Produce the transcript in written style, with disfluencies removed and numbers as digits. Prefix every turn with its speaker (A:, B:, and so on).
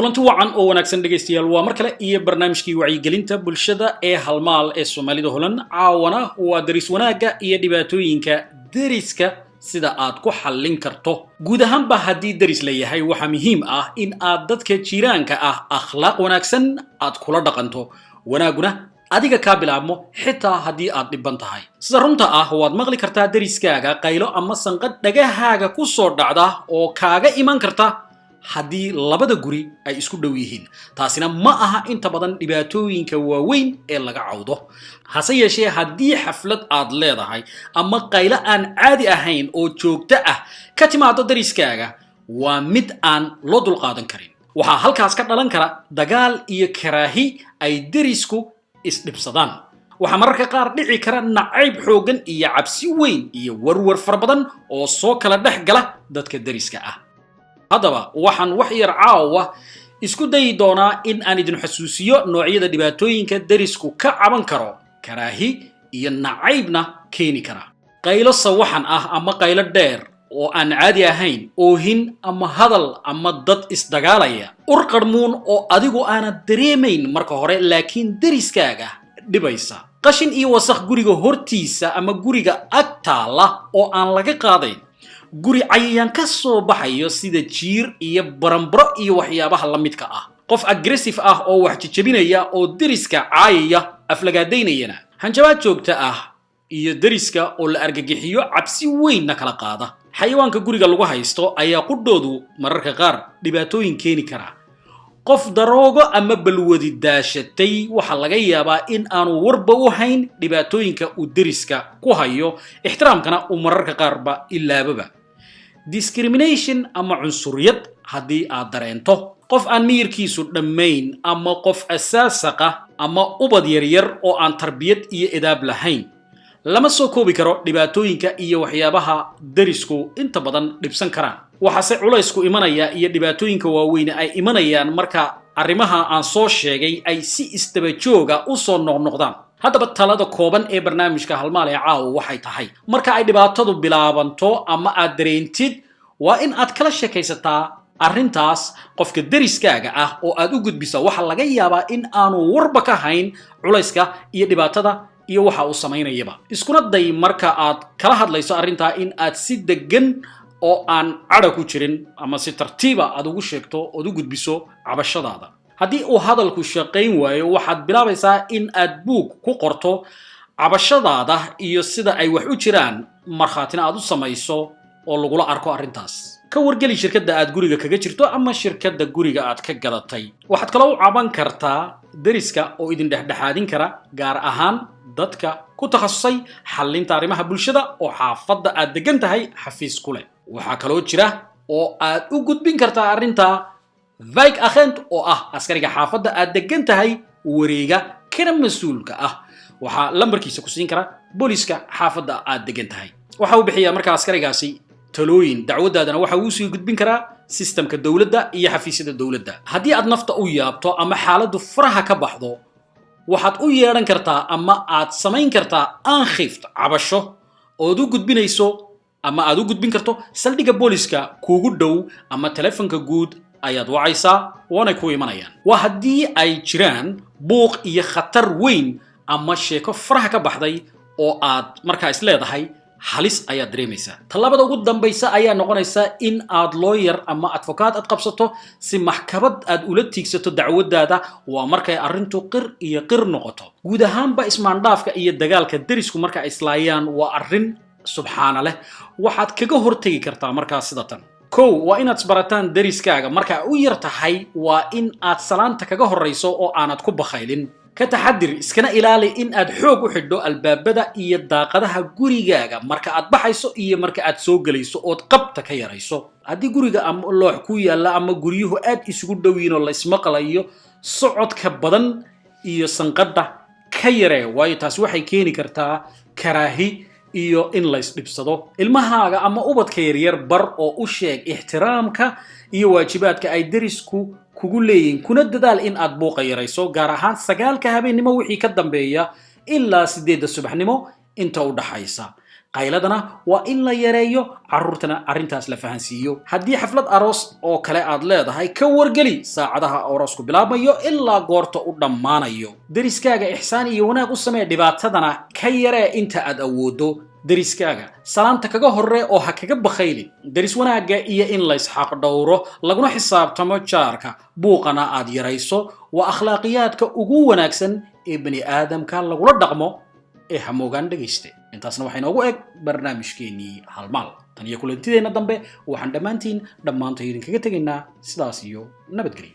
A: kulanti wacan oo wanaagsan dhageystayaal waa mar kale iyo barnaamijkii wacyigelinta bulshada ee halmaal ee Soomaalida Holan caawana waa daris wanaaga iyo dhibaatooyinka dariska sida aad ku xallin karto guud ahaanba haddii daris leeyahay waxa muhiim ah in aad dadka jiraanka ah akhlaaq wanaagsan aad kula dhaqanto wanaaguna adiga ka bilaabmo xitaa haddii aad dhiban tahay sida runta ah waad maqli kartaa dariskaaga qaylo ama sanqad dhagahaaga ku soo dhacda oo kaaga iman karta haddii labada guri ay isku dhow yihiin taasina ma aha inta badan dhibaatooyinka waaweyn ee laga cawdo hase yeeshee haddii xaflad aad leedahay ama qaylo aan caadi ahayn oo joogto ah ka timaado dariskaaga waa mid aan loo dulqaadan karin waxaa halkaas ka dhalan kara dagaal iyo karaahi ay darisku isdhibsadaan waxaa mararka qaar dhici kara nacayb xoogan iyo cabsi weyn iyo warwar fara badan oo soo kala dhex gala dadka dariska ah haddaba waxaan wax yar caawa isku dayi doonaa in aan idin xasuusiyo noocyada dhibaatooyinka darisku ka caban karo karaahi iyo nacaybna keeni kara qaylo sawaxan ah ama qaylo dheer oo aan caadi ahayn oohin ama hadal ama dad isdagaalaya ur qarmuun oo adigu aanad dareemayn marka hore laakiin dariskaaga dhibaysa qashin iyo wasakh guriga hortiisa ama guriga ag taala oo aan laga qaadayn guri cayayaan ka soo baxayo sida jiir iyo barambaro iyo waxyaabaha la midka ah qof aggressive ah oo wax jajabinaya oo dariska caayaya aflagaadaynayana hanjabaad joogta ah iyo dariska oo la argagixiyo cabsi weynna kala qaada xayawaanka guriga lagu haysto ayaa qudhoodu mararka qaar dhibaatooyin keeni kara qof daroogo ama balwadi daashatay waxa laga yaabaa in aanu warba u hayn dhibaatooyinka uu dariska ku hayo ixtiraamkana uu mararka qaarba ilaababa discrimination ama cunsuriyad haddii aad dareento qof aan miyirkiisu dhammayn ama qof asaasaqa ama ubad yaryar oo aan tarbiyad iyo edaab lahayn lama soo koobi karo dhibaatooyinka iyo waxyaabaha darisku inta badan dhibsan karaan waxaase culaysku imanaya iyo dhibaatooyinka waaweyn ay imanayaan marka arrimaha aan soo sheegay ay si istaba jooga u soo noqnoqdaan haddaba talada kooban ee barnaamijka halmaal ee caawa waxay tahay marka ay dhibaatadu bilaabanto ama aad dareentid waa in aad kala sheekaysataa arrintaas qofka dariskaaga ah oo aad u gudbisa waxa laga yaabaa in aanu warba ka hayn culayska iyo dhibaatada iyo waxa uu samaynayaba iskuna day marka aad kala hadlayso arrintaa in aad si degan oo aan cadha ku jirin ama si tartiiba aad ugu sheegto ood u gudbiso cabashadaada haddii uu hadalku shaqayn waayo waxaad bilaabaysaa in aad buug ku qorto cabashadaada iyo sida ay wax u jiraan markhaatina aad u samayso oo lagula arko arrintaas ka wargeli shirkadda aad guriga kaga jirto ama shirkadda guriga aad ka gadatay waxaad kaloo u caban kartaa dariska oo idin dhexdhexaadin kara gaar ahaan dadka ku takhasusay xallinta arrimaha bulshada oo xaafadda aad degan tahay xafiis ku leh waxaa kaloo jira oo aad u gudbin kartaa arrinta vik akhent oo ah askariga xaafadda aad degan tahay wareega kana mas-uulka ah waxaa lambarkiisa ku siin kara booliska xaafadda aad degan tahay waxa uu bixiyaa markaa askarigaasi talooyin dacwadaadana waxa uu sii gudbin karaa sistamka dowladda iyo xafiisyada dowladda haddii aad nafta u yaabto ama xaaladdu faraha ka baxdo waxaad u yeedhan kartaa ama aad samayn kartaa aankhift cabasho ood u gudbinayso ama aad u gudbin karto saldhigga booliska kuugu dhow ama telefonka guud ayaad wacaysaa waanay ku imanayaan waa haddii ay jiraan buuq iyo khatar weyn ama sheeko faraha ka baxday oo aad markaa is leedahay halis ayaad dareemaysaa tallaabada ugu dambaysa ayaa noqonaysa in aad lawyer ama advocaat aad qabsato si maxkamad aad ula tiigsato dacwadaada waa markay arrintu qir iyo qir noqoto guud ahaanba ismaandhaafka iyo dagaalka darisku marka islaayaan waa arrin subxaana leh waxaad kaga hortegi kartaa markaa sida tan kow waa inaad isbarataan dariskaaga marka u yar tahay waa in aad salaanta kaga horrayso oo aanad ku bakhaylin ka taxadir iskana ilaali in aad xoog u xidho albaabada iyo daaqadaha gurigaaga marka aad baxayso iyo marka aad soo gelayso ood qabta ka yarayso haddii guriga ama loox ku yaalla ama guryuhu aad isugu dhowiin oo la ismaqlayo socodka badan iyo sanqadha ka yaree waayo taasi waxay keeni kartaa karaahi iyo in la isdhibsado ilmahaaga ama ubadka yaryar bar oo u sheeg ixtiraamka iyo waajibaadka ay darisku kugu leeyihiin kuna dadaal in aad buuqa yarayso gaar ahaan 9 habeenimo wixii ka dambeeya ilaa 8 subaxnimo inta u dhaxaysa qayladana waa in la yareeyo carruurtana arrintaas la fahansiiyo haddii xaflad aroos oo kale aad leedahay ka wargeli saacadaha aroosku bilaabmayo ilaa goorta u dhammaanayo deriskaaga ixsaan iyo wanaag u samee dhibaatadana ka yaree inta aad awoodo deriskaaga salaanta kaga horree oo ha kaga bakhaylin deris wanaagga iyo in la isxaq dhowro laguna xisaabtamo jaarka buuqana aad yarayso waa akhlaaqiyaadka ugu wanaagsan ee bani aadamka lagula dhaqmo ee hamoogaan dhegayste intaasna waxay noogu eg barnaamijkeennii halmaal tan iyo kulantideenna dambe waxaan dhammaantiin dhammaantood idinkaga tegaynaa sidaas iyo nabadgelyo